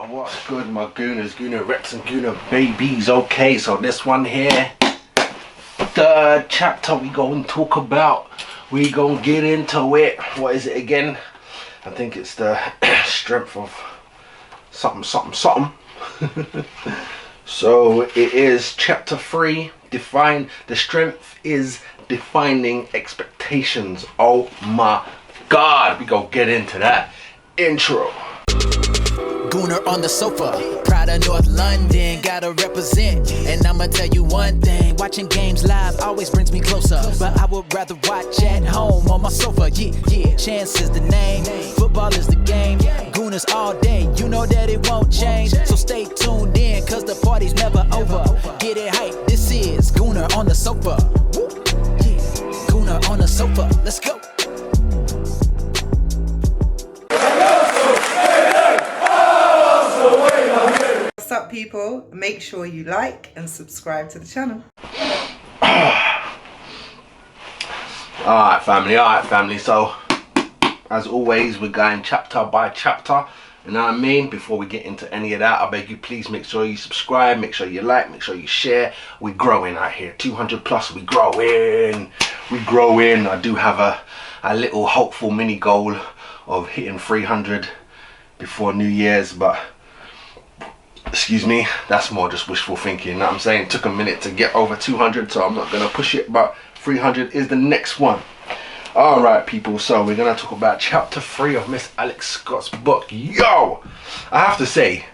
What's good, my Gooners, Gooner Rex and Gooner babies? Okay, so this one here, third chapter we gonna talk about. We gonna get into it. What is it again? I think it's the strength of something. So it is chapter 3. The strength is defining expectations. Oh my God, we gonna get into that intro. Gooner on the sofa, proud of North London, gotta represent. And I'ma tell you one thing, watching games live always brings me closer. But I would rather watch at home on my sofa, yeah. Chance is the name, football is the game. Gooners all day, you know that it won't change. So stay tuned in, cause the party's never over. Get it hype, this is Gooner on the sofa. Gooner on the sofa, let's go. What's up, people? Make sure you like and subscribe to the channel. Alright family, so as always we're going chapter by chapter, you know what I mean? Before we get into any of that, I beg you please make sure you subscribe, make sure you like, make sure you share. We're growing out here, 200 plus, we growing. I do have a little hopeful mini goal of hitting 300 before New Year's, but excuse me, that's more just wishful thinking. You know what I'm saying? It took a minute to get over 200, so I'm not gonna push it, but 300 is the next one. All right, people, so we're gonna talk about chapter 3 of Miss Alex Scott's book. Yo, I have to say,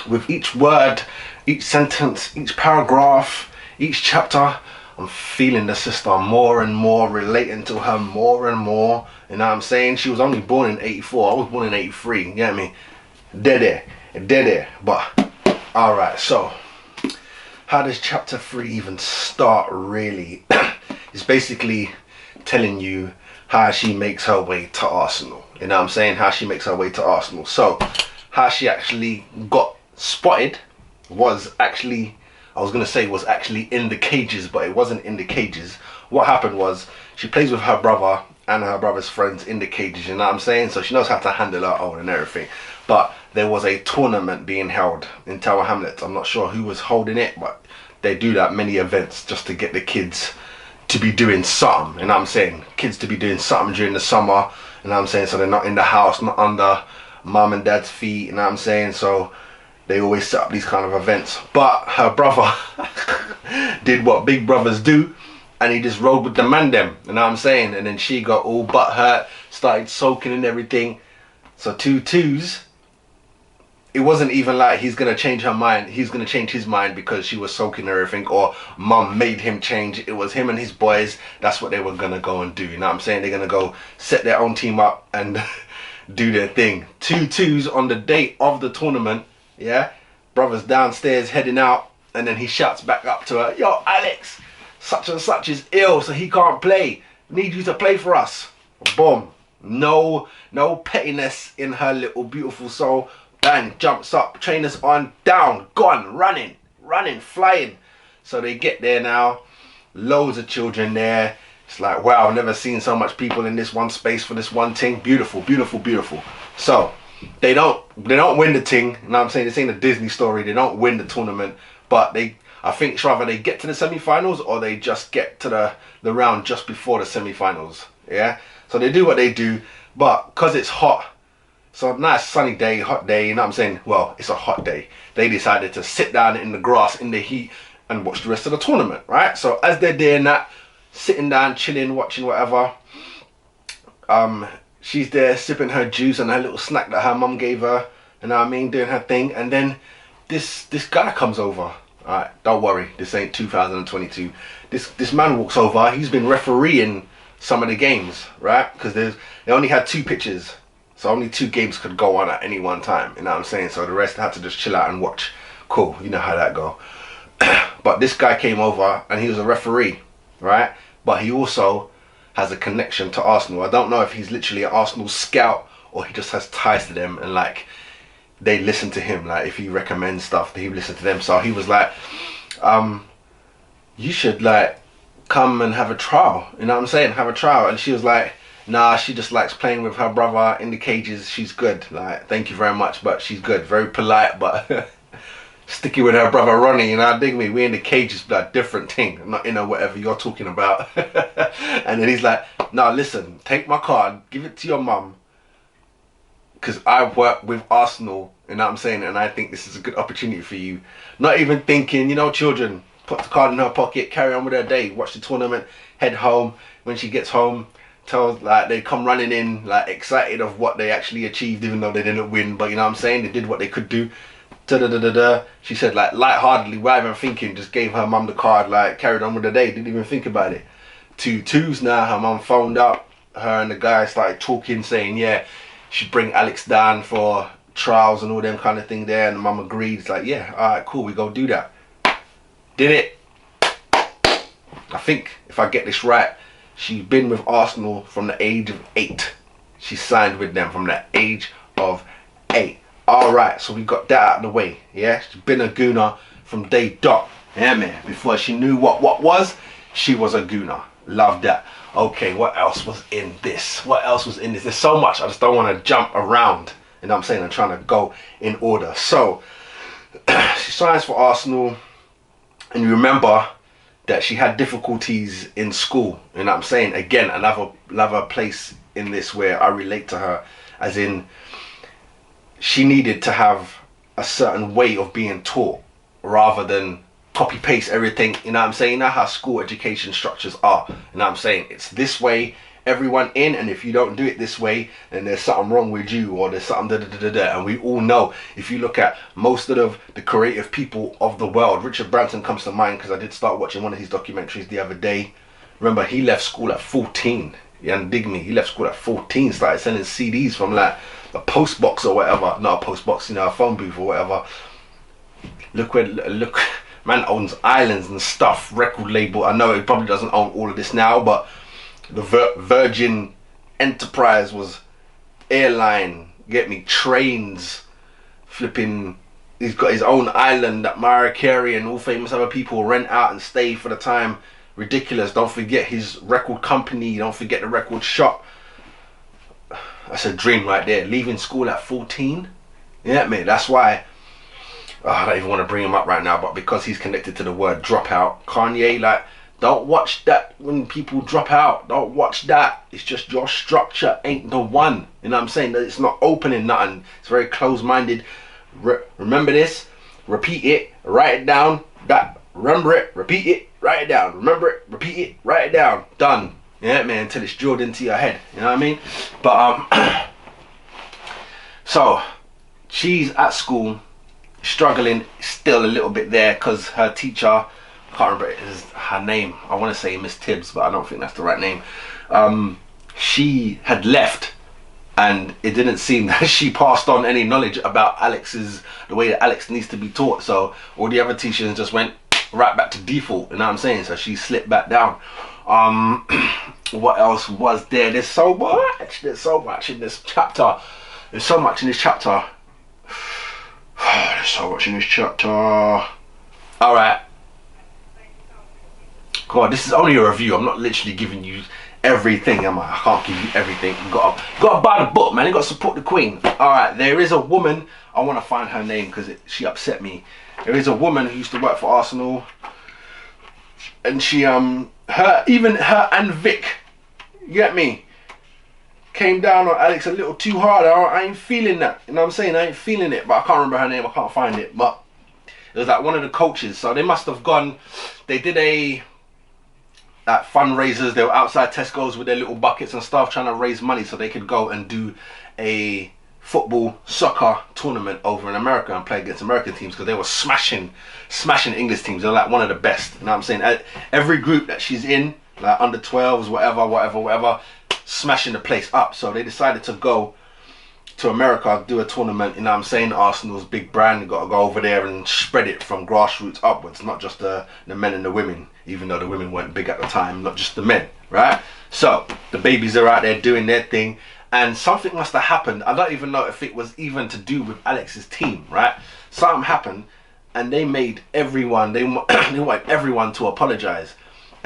with each word, each sentence, each paragraph, each chapter, I'm feeling the sister more and more, relating to her more and more. You know what I'm saying? She was only born in 84, I was born in 83, you get me? Dead there. But all right, so how does chapter 3 even start, really? It's basically telling you how she makes her way to Arsenal. You know what I'm saying? How she makes her way to Arsenal. So how she actually got spotted was actually, was actually in the cages, but it wasn't in the cages. What happened was she plays with her brother and her brother's friends in the cages, you know what I'm saying? So she knows how to handle her own and everything. But there was a tournament being held in Tower Hamlets. I'm not sure who was holding it, but they do that many events just to get the kids to be doing something, you know what I'm saying? Kids to be doing something during the summer, you know what I'm saying? So they're not in the house, not under mom and dad's feet, you know what I'm saying? So they always set up these kind of events. But her brother did what big brothers do, and he just rode with the man them, you know what I'm saying? And then she got all butt hurt, started soaking and everything. So 2-2s, it wasn't even like he's gonna change her mind, he's gonna change his mind because she was soaking and everything, or mum made him change. It was him and his boys, that's what they were gonna go and do, you know what I'm saying? They're gonna go set their own team up and do their thing. 2-2s on the date of the tournament, yeah? Brother's downstairs heading out, and then he shouts back up to her, yo Alex, such and such is ill, so he can't play, need you to play for us. Boom. No pettiness in her little beautiful soul. Bang, jumps up, trainers on, down, gone, running, flying. So they get there now, loads of children there. It's like, wow, I've never seen so much people in this one space for this one thing. Beautiful. So they don't win the thing, you know what I'm saying? This ain't a Disney story, they don't win the tournament, but I think it's rather they get to the semi-finals or they just get to the round just before the semi-finals, yeah? So they do what they do, but because it's hot, so a nice sunny day, hot day, you know what I'm saying? Well, it's a hot day. They decided to sit down in the grass, in the heat, and watch the rest of the tournament, right? So as they're doing that, sitting down, chilling, watching whatever, she's there sipping her juice and her little snack that her mum gave her, you know what I mean, doing her thing, and then this guy comes over. Alright, don't worry, this ain't 2022. This man walks over, he's been refereeing some of the games, right? Because they only had 2 pitches. So only 2 games could go on at any one time, you know what I'm saying? So the rest had to just chill out and watch. Cool, you know how that go. But this guy came over and he was a referee, right? But he also has a connection to Arsenal. I don't know if he's literally an Arsenal scout or he just has ties to them and like they listen to him. Like if he recommends stuff, he listen to them. So he was like, you should like come and have a trial, you know what I'm saying? Have a trial. And she was like, Nah, she just likes playing with her brother in the cages. She's good. Like, thank you very much, but she's good. Very polite, but sticky with her brother Ronnie, you know, dig me. We in the cages, like different thing. I'm not in whatever you're talking about. And then he's like, no, listen, take my card, give it to your mum, because I work with Arsenal, you know what I'm saying, and I think this is a good opportunity for you. Not even thinking, you know, children, put the card in her pocket, carry on with her day, watch the tournament, head home. When she gets home, tells, like, they come running in, like, excited of what they actually achieved, even though they didn't win, but you know what I'm saying, they did what they could do. She said, like, lightheartedly, without even thinking, just gave her mum the card, like, carried on with the day, didn't even think about it. 2-2s now, her mum phoned up, her and the guy started talking, saying, yeah, she'd bring Alex down for trials and all them kind of thing there, and the mum agreed. It's like, yeah, alright, cool, we go do that. Did it. I think, if I get this right, she's been with Arsenal from the age of 8. She signed with them from the age of 8. Alright, so we got that out of the way, yeah? She's been a Gooner from day dot. Yeah, man. Before she knew what was, she was a Gooner. Love that. Okay, what else was in this? What else was in this? There's so much, I just don't want to jump around. You know what I'm saying? I'm trying to go in order. So, she signs for Arsenal, and you remember that she had difficulties in school. You know what I'm saying? Again, another place in this where I relate to her, as in, she needed to have a certain way of being taught rather than copy paste everything. You know what I'm saying? You know how school education structures are. You know what I'm saying? It's this way, everyone in, and if you don't do it this way, then there's something wrong with you, or there's something and we all know, if you look at most of the creative people of the world, Richard Branson comes to mind because I did start watching one of his documentaries the other day. Remember, he left school at 14. You dig me? He left school at 14, started sending CDs from like a post box or whatever. Not a post box, you know, a phone booth or whatever. Look, man owns islands and stuff, record label. I know he probably doesn't own all of this now, but the Virgin Enterprise was airline, get me, trains, flipping. He's got his own island that Mariah Carey and all famous other people rent out and stay for the time. Ridiculous. Don't forget his record company, don't forget the record shop. That's a dream right there. Leaving school at 14. Yeah, mate, that's why I don't even want to bring him up right now, but because he's connected to the word dropout, Kanye, like, don't watch that when people drop out. Don't watch that. It's just your structure ain't the one. You know what I'm saying? That it's not opening nothing. It's very close-minded. Remember this. Repeat it. Write it down. That. Remember it. Repeat it. Write it down. Remember it. Repeat it. Write it down. Done. Yeah, man. Until it's drilled into your head. You know what I mean? But so she's at school, struggling still a little bit there because her teacher, can't remember is her name, I want to say Miss Tibbs, but I don't think that's the right name. She had left, and it didn't seem that she passed on any knowledge about the way that Alex needs to be taught. So all the other teachers just went right back to default, you know what I'm saying? So she slipped back down. What else was there? There's so much in this chapter. There's so much in this chapter. Alright. God, this is only a review. I'm not literally giving you everything, am I? I can't give you everything. You gotta buy the book, man. You gotta support the queen. Alright, there is a woman. I want to find her name because she upset me. There is a woman who used to work for Arsenal, and she her and Vic, you get me, came down on Alex a little too hard. I ain't feeling that. You know what I'm saying? I ain't feeling it, but I can't remember her name. I can't find it. But it was like one of the coaches. So they must have gone. They did fundraisers. They were outside Tesco's with their little buckets and stuff, trying to raise money so they could go and do a soccer tournament over in America and play against American teams, because they were smashing English teams. They're like one of the best. You know what I'm saying? Every group that she's in, like under 12s, whatever, smashing the place up. So they decided to go to America, do a tournament. You know what I'm saying? Arsenal's big brand. You got to go over there and spread it from grassroots upwards, not just the men and the women, even though the women weren't big at the time, not just the men, right? So the babies are out there doing their thing, and something must have happened. I don't even know if it was even to do with Alex's team, right? Something happened, and they made everyone, they wanted everyone to apologize.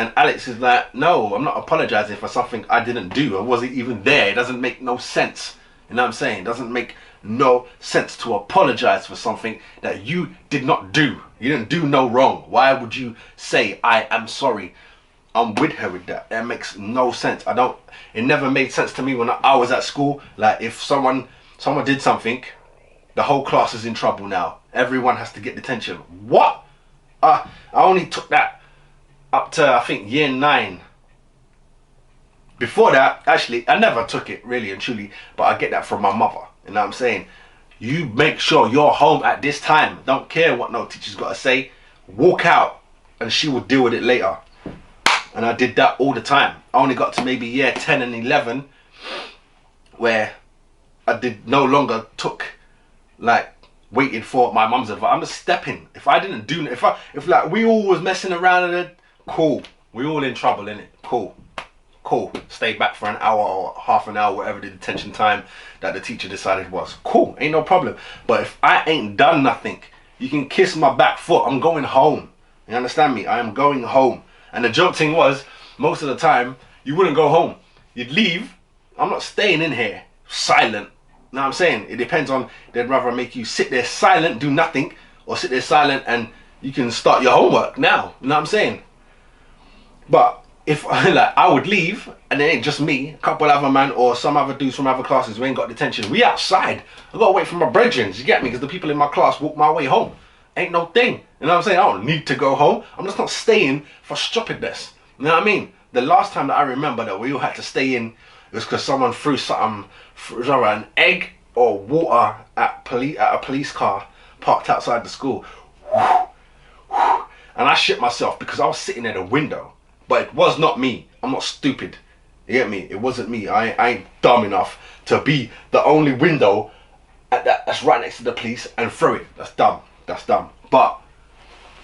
And Alex is like, no, I'm not apologizing for something I didn't do. I wasn't even there. It doesn't make no sense. You know what I'm saying? It doesn't make no sense to apologize for something that you did not do. You didn't do no wrong. Why would you say, I am sorry? I'm with her with that. That makes no sense. It never made sense to me when I was at school. Like, if someone did something, the whole class is in trouble now. Everyone has to get detention. What? I only took that up to, I think, year 9. Before that, actually, I never took it, really and truly, but I get that from my mother. You know what I'm saying? You make sure you're home at this time. Don't care what no teacher's got to say. Walk out, and she will deal with it later. And I did that all the time. I only got to maybe year 10 and 11, where I did no longer took, like, waiting for my mum's advice. I'm just stepping. If I didn't do, if like we all was messing around and it, cool. We all in trouble, innit? Cool. Stay back for an hour or half an hour, whatever the detention time that the teacher decided was. Cool, ain't no problem. But if I ain't done nothing, you can kiss my back foot. I'm going home. You understand me? I am going home. And the joke thing was, most of the time, you wouldn't go home. You'd leave. I'm not staying in here silent. You know what I'm saying? It depends on, they'd rather make you sit there silent, do nothing, or sit there silent and you can start your homework now. You know what I'm saying? But if I would leave and it ain't just me, a couple other man or some other dudes from other classes who ain't got detention, we outside. I gotta wait for my brethren, you get me? Because the people in my class walk my way home. Ain't no thing. You know what I'm saying? I don't need to go home. I'm just not staying for stupidness. You know what I mean? The last time that I remember that we all had to stay in, it was because someone threw something, an egg or water at a police car parked outside the school. And I shit myself because I was sitting at a window. But it was not me. I'm not stupid. You get me? It wasn't me. I ain't dumb enough to be the only window that's right next to the police and throw it. That's dumb. That's dumb. But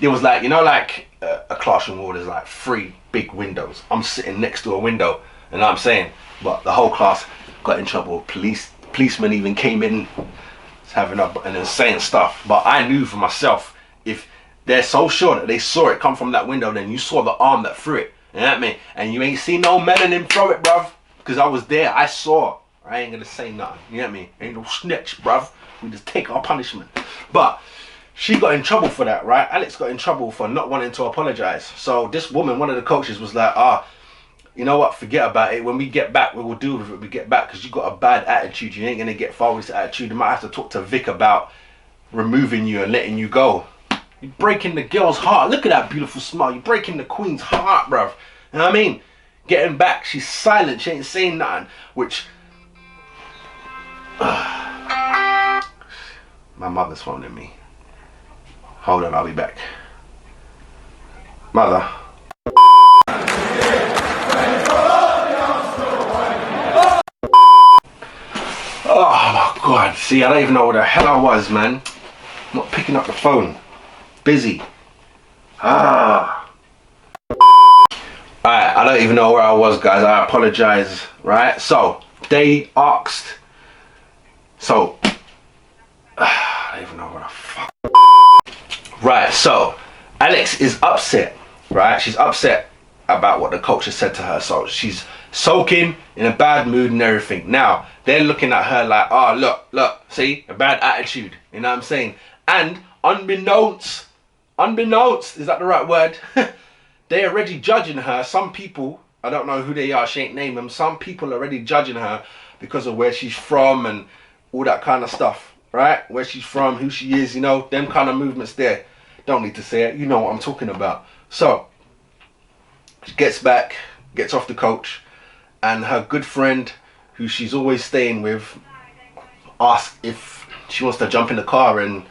it was like, you know, like a classroom where there's like 3 big windows. I'm sitting next to a window, you know what I'm saying? But the whole class got in trouble. Policemen even came in having up and then saying stuff. But I knew for myself, if they're so sure that they saw it come from that window, then you saw the arm that threw it. You know what I mean? And you ain't seen no melanin throw it, bruv. Because I was there. I saw. I ain't gonna say nothing. You know what I mean? Ain't no snitch, bruv. We just take our punishment. But she got in trouble for that, right? Alex got in trouble for not wanting to apologize. So this woman, one of the coaches, was like, you know what? Forget about it. When we get back, we will deal with it. We get back because you got a bad attitude. You ain't gonna get far with this attitude. You might have to talk to Vic about removing you and letting you go. You're breaking the girl's heart. Look at that beautiful smile. You're breaking the queen's heart, bruv. You know what I mean? Getting back. She's silent. She ain't saying nothing. Which... my mother's phoning me. Hold on, I'll be back. Mother. Oh my God. See, I don't even know where the hell I was, man. I'm not picking up the phone. Busy. Alright, I don't even know where I was, guys. I apologize, right? So, they asked. So, I don't even know what the fuck. Right, so, Alex is upset, right? She's upset about what the coach has said to her. So, she's soaking in a bad mood and everything. Now, they're looking at her like, oh, look, see? A bad attitude. You know what I'm saying? And, unbeknownst, is that the right word? They're already judging her. Some people, I don't know who they are, she ain't named them. Some people are already judging her because of where she's from and all that kind of stuff, right? Where she's from, who she is, you know, them kind of movements there. Don't need to say it, you know what I'm talking about. So, she gets back, gets off the coach, and her good friend, who she's always staying with, asks if she wants to jump in the car and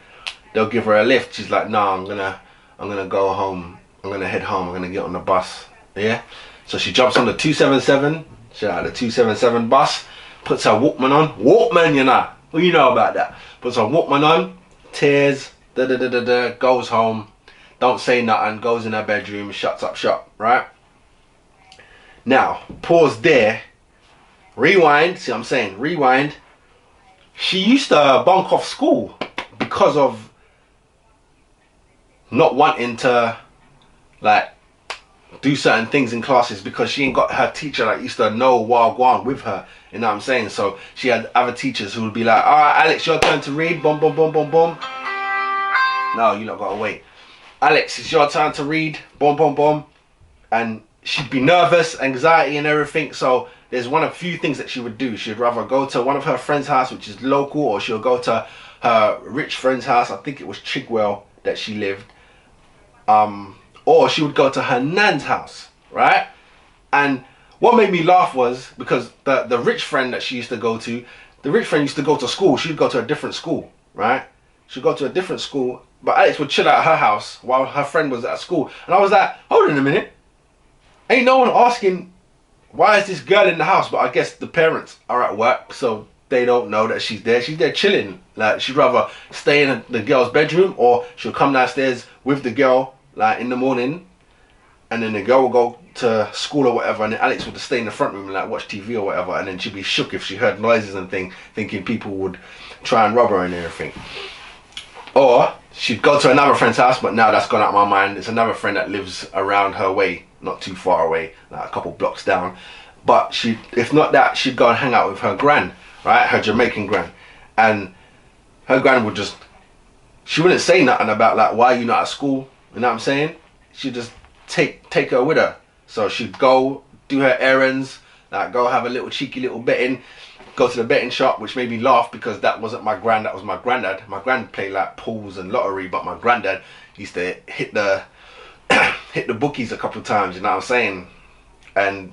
they'll give her a lift. She's like, no, I'm gonna go home. I'm gonna head home. I'm gonna get on the bus. Yeah. So she jumps on the 277. Shout out the 277 bus. Puts her Walkman on. Walkman, you know. Well, you know about that. Puts her Walkman on. Tears. Goes home. Don't say nothing. Goes in her bedroom. Shuts up shop. Right. Now, pause there. Rewind. See what I'm saying? Rewind. She used to bunk off school because of not wanting to, like, do certain things in classes because she ain't got her teacher that used to know Wagwan with her. You know what I'm saying? So she had other teachers who would be like, all right, Alex, your turn to read. Boom, boom, boom, boom, boom. No, you not gotta wait. Alex, it's your turn to read. Boom, boom, boom. And she'd be nervous, anxiety and everything. So there's one of few things that she would do. She'd rather go to one of her friend's house, which is local, or she'll go to her rich friend's house. I think it was Chigwell that she lived. Or she would go to her nan's house, right? And what made me laugh was because the rich friend that she used to go to, the rich friend used to go to school. She'd go to a different school, right? She'd go to a different school, but Alex would chill at her house while her friend was at school. And I was like, hold on a minute. Ain't no one asking, why is this girl in the house? But I guess the parents are at work, so they don't know that she's there. She's there chilling. Like, she'd rather stay in the girl's bedroom, or she'll come downstairs with the girl, like, in the morning, and then the girl will go to school or whatever, and then Alex would just stay in the front room and like watch TV or whatever, and then she'd be shook if she heard noises and thinking people would try and rob her and everything. Or she'd go to another friend's house, but now that's gone out of my mind. It's another friend that lives around her way, not too far away, like a couple blocks down. But if not that, she'd go and hang out with her gran, right? Her Jamaican gran. And her gran would just, she wouldn't say nothing about like, why are you not at school? You know what I'm saying? She'd just take her with her. So she'd go do her errands, like go have a little cheeky little betting, go to the betting shop, which made me laugh because that wasn't my gran, that was my granddad. My gran played like pools and lottery, but my granddad used to hit the hit the bookies a couple of times, you know what I'm saying? And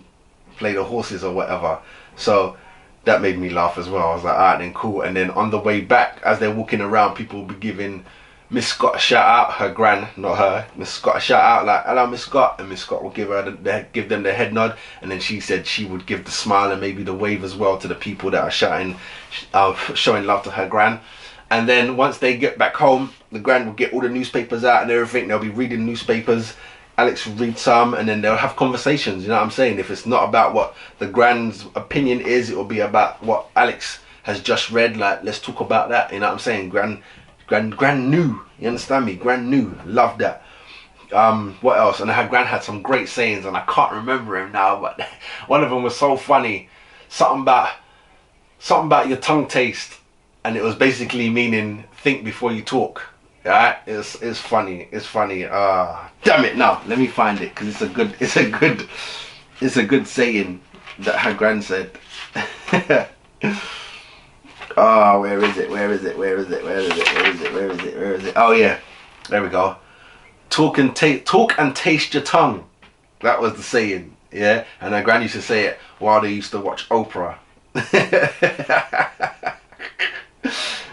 play the horses or whatever. So that made me laugh as well. I was like, alright then, cool. And then on the way back, as they're walking around, people will be giving Miss Scott a shout out, her gran, not her, Miss Scott a shout out, like, hello Miss Scott, and Miss Scott will give them the head nod, and then she said she would give the smile and maybe the wave as well to the people that are showing love to her gran. And then once they get back home, the gran will get all the newspapers out and everything. They'll be reading newspapers. Alex will read some, and then they'll have conversations. You know what I'm saying? If it's not about what the gran's opinion is, it will be about what Alex has just read. Like, let's talk about that. You know what I'm saying? Gran knew. You understand me? Gran knew. Loved that. What else? And her gran had some great sayings, and I can't remember him now, but one of them was so funny. Something about your tongue taste, and it was basically meaning think before you talk. Right? It's funny. It's funny. Damn it! Now let me find it, because it's a good saying that her gran said. Oh, where is it? Oh yeah, there we go. Talk and taste your tongue. That was the saying, yeah. And her gran used to say it while they used to watch Oprah.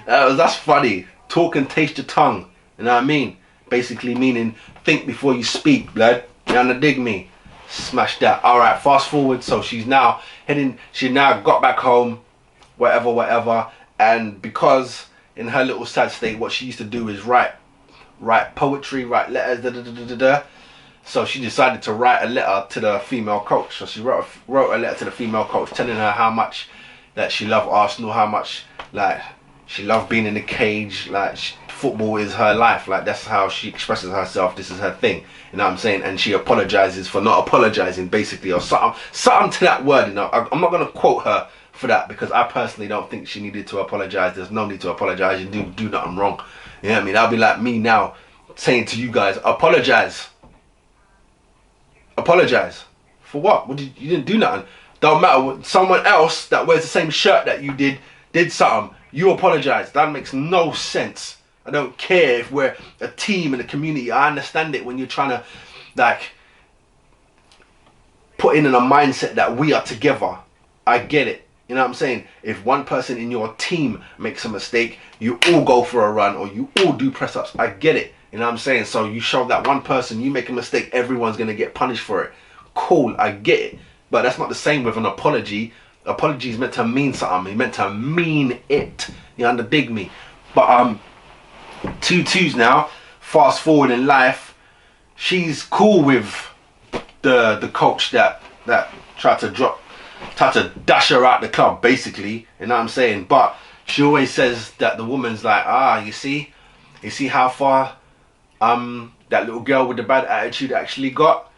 That's funny. Talk and taste your tongue. You know what I mean? Basically meaning think before you speak, blood. You understand dig me? Smash that. All right, fast forward. So she's now heading. She now got back home. Whatever, and because in her little sad state, what she used to do is write poetry, write letters, So she decided to write a letter to the female coach. So she wrote a letter to the female coach, telling her how much that she loved Arsenal, how much like she loved being in the cage, like football is her life, like that's how she expresses herself. This is her thing, you know what I'm saying? And she apologizes for not apologizing, basically, or something to that word. You know, I'm not gonna quote her for that, because I personally don't think she needed to apologize. There's no need to apologize. You do nothing wrong. You know what I mean? That'll be like me now saying to you guys, apologize for what? You didn't do nothing. Don't matter. Someone else that wears the same shirt that you did something. You apologize. That makes no sense. I don't care if we're a team in a community. I understand it when you're trying to like put in a mindset that we are together. I get it. You know what I'm saying? If one person in your team makes a mistake, you all go for a run, or you all do press ups. I get it. You know what I'm saying? So you show that one person, you make a mistake, everyone's going to get punished for it. Cool, I get it. But that's not the same with an apology. Apology is meant to mean something. It's meant to mean it. You dig me? But 2-2s now. Fast forward in life, she's cool with the coach that tried to dash her out the club, basically. You know what I'm saying? But she always says that the woman's like, you see how far that little girl with the bad attitude actually got.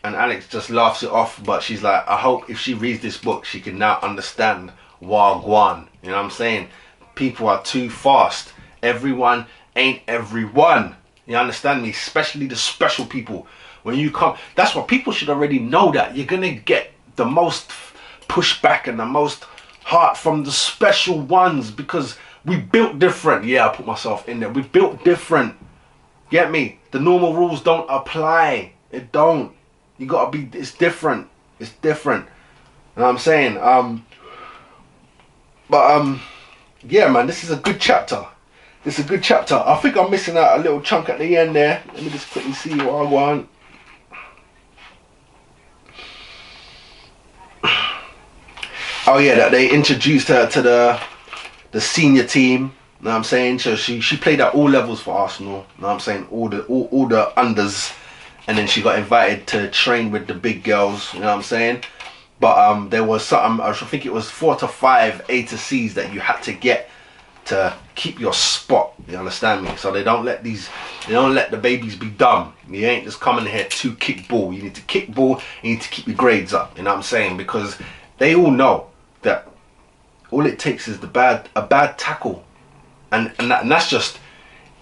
And Alex just laughs it off, but she's like, I hope if she reads this book, she can now understand Wagwan. You know what I'm saying? People are too fast. Everyone ain't everyone. You understand me? Especially the special people. When you come, that's what people should already know, that you're gonna get the most pushback and the most heart from the special ones, because we built different. Yeah, I put myself in there. We built different. Get me? The normal rules don't apply. It don't. You gotta be, it's different. It's different. You know what I'm saying? Yeah, man, this is a good chapter. This is a good chapter. I think I'm missing out a little chunk at the end there. Let me just quickly see what I want. Oh yeah, that they introduced her to the senior team. You know what I'm saying? So she played at all levels for Arsenal. You know what I'm saying? All the unders, and then she got invited to train with the big girls. You know what I'm saying? But there was something, I think it was 4 to 5 A to C's that you had to get to keep your spot. You understand me? So they don't let the babies be dumb. You ain't just coming here to kick ball. You need to kick ball. You need to keep your grades up. You know what I'm saying? Because they all know that all it takes is a bad tackle, and that's just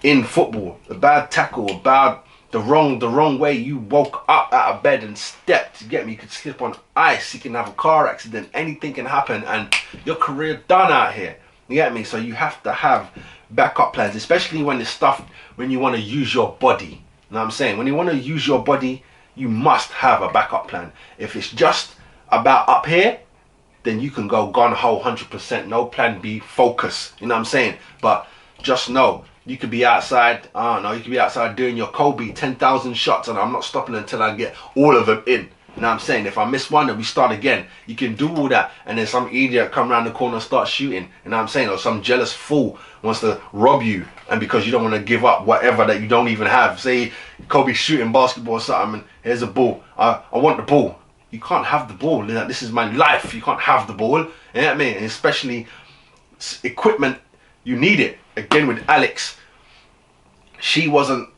in football. A bad tackle, about the wrong way you woke up out of bed and stepped. You get me? You could slip on ice. You can have a car accident. Anything can happen, and your career done out here. You get me? So you have to have backup plans, especially when it's stuff when you want to use your body. You know what I'm saying? When you want to use your body, you must have a backup plan. If it's just about up here, then you can go gun ho 100%, no plan B, focus. You know what I'm saying? But just know, you could be outside, I don't know, you could be outside doing your Kobe 10,000 shots, and I'm not stopping until I get all of them in. You know what I'm saying? If I miss one, then we start again. You can do all that, and then some idiot come around the corner and start shooting. You know what I'm saying? Or some jealous fool wants to rob you, and because you don't want to give up whatever that you don't even have. Say Kobe shooting basketball or something, and here's a ball. I want the ball. You can't have the ball. This is my life. You can't have the ball. You know what I mean? And especially equipment, you need it. Again with Alex, she wasn't,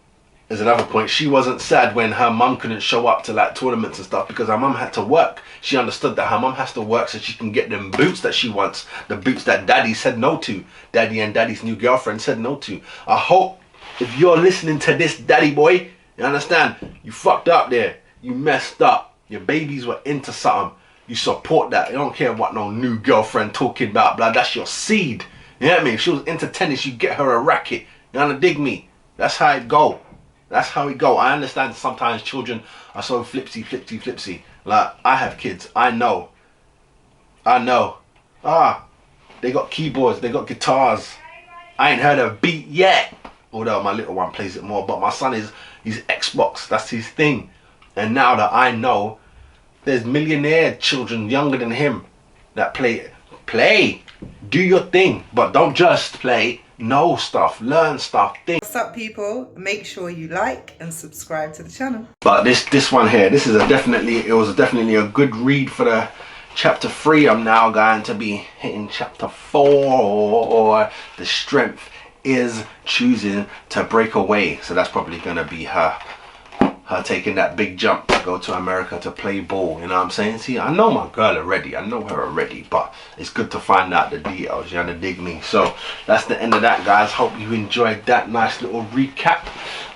there's another point, she wasn't sad when her mum couldn't show up to like tournaments and stuff, because her mum had to work. She understood that her mum has to work so she can get them boots that she wants. The boots that daddy said no to. Daddy and daddy's new girlfriend said no to. I hope if you're listening to this, daddy boy, you understand? You fucked up there. You messed up. Your babies were into something. You support that. You don't care what no new girlfriend talking about, blah. That's your seed. You know what I mean? If she was into tennis, you get her a racket. You wanna dig me? That's how it go. That's how it go. I understand sometimes children are so flipsy. Like, I have kids. I know. They got keyboards. They got guitars. I ain't heard a beat yet. Although my little one plays it more. But my son he's Xbox. That's his thing. And now that I know, there's millionaire children younger than him that play. Do your thing, but don't just play. Know stuff, learn stuff, think. What's up, people? Make sure you like and subscribe to the channel. But this one here, it was definitely a good read for the chapter 3. I'm now going to be hitting chapter 4. The strength is choosing to break away. So that's probably gonna be her taking that big jump to go to America to play ball. You know what I'm saying? See, I know my girl already. I know her already, but it's good to find out the details. You understand dig me? So that's the end of that, guys. Hope you enjoyed that nice little recap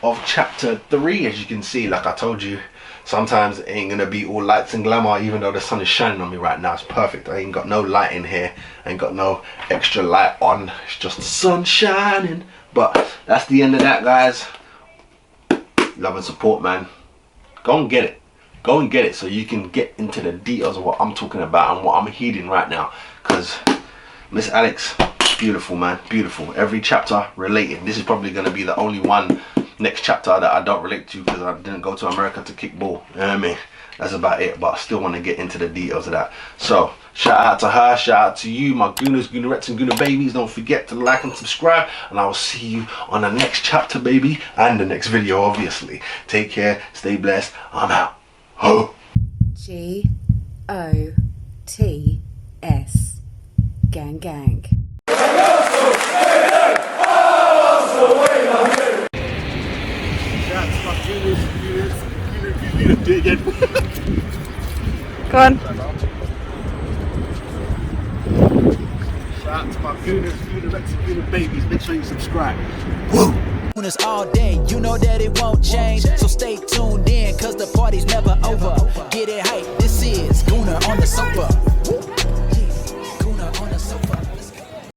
of chapter 3. As you can see, like I told you, sometimes it ain't gonna be all lights and glamour, even though the sun is shining on me right now. It's perfect. I ain't got no light in here. I ain't got no extra light on. It's just the sun shining. But that's the end of that, guys. Love and support, man. Go and get it. Go and get it so you can get into the details of what I'm talking about and what I'm heeding right now. Because Miss Alex, beautiful, man. Beautiful. Every chapter related. This is probably going to be the only one next chapter that I don't relate to, because I didn't go to America to kick ball. You know what I mean? That's about it. But I still want to get into the details of that. So shout out to her. Shout out to you, my Gooners, Goonerettes and Gooner babies. Don't forget to like and subscribe. And I will see you on the next chapter, baby. And the next video, obviously. Take care. Stay blessed. I'm out. Ho. GOTS. Gang gang. Do it again. Go on. Shout out to my Gooners, Gooner babies. Make sure you subscribe. Gooners all day, you know that it won't change. So stay tuned in, cause the party's never over. Get it hype, this is Gooner on the sofa.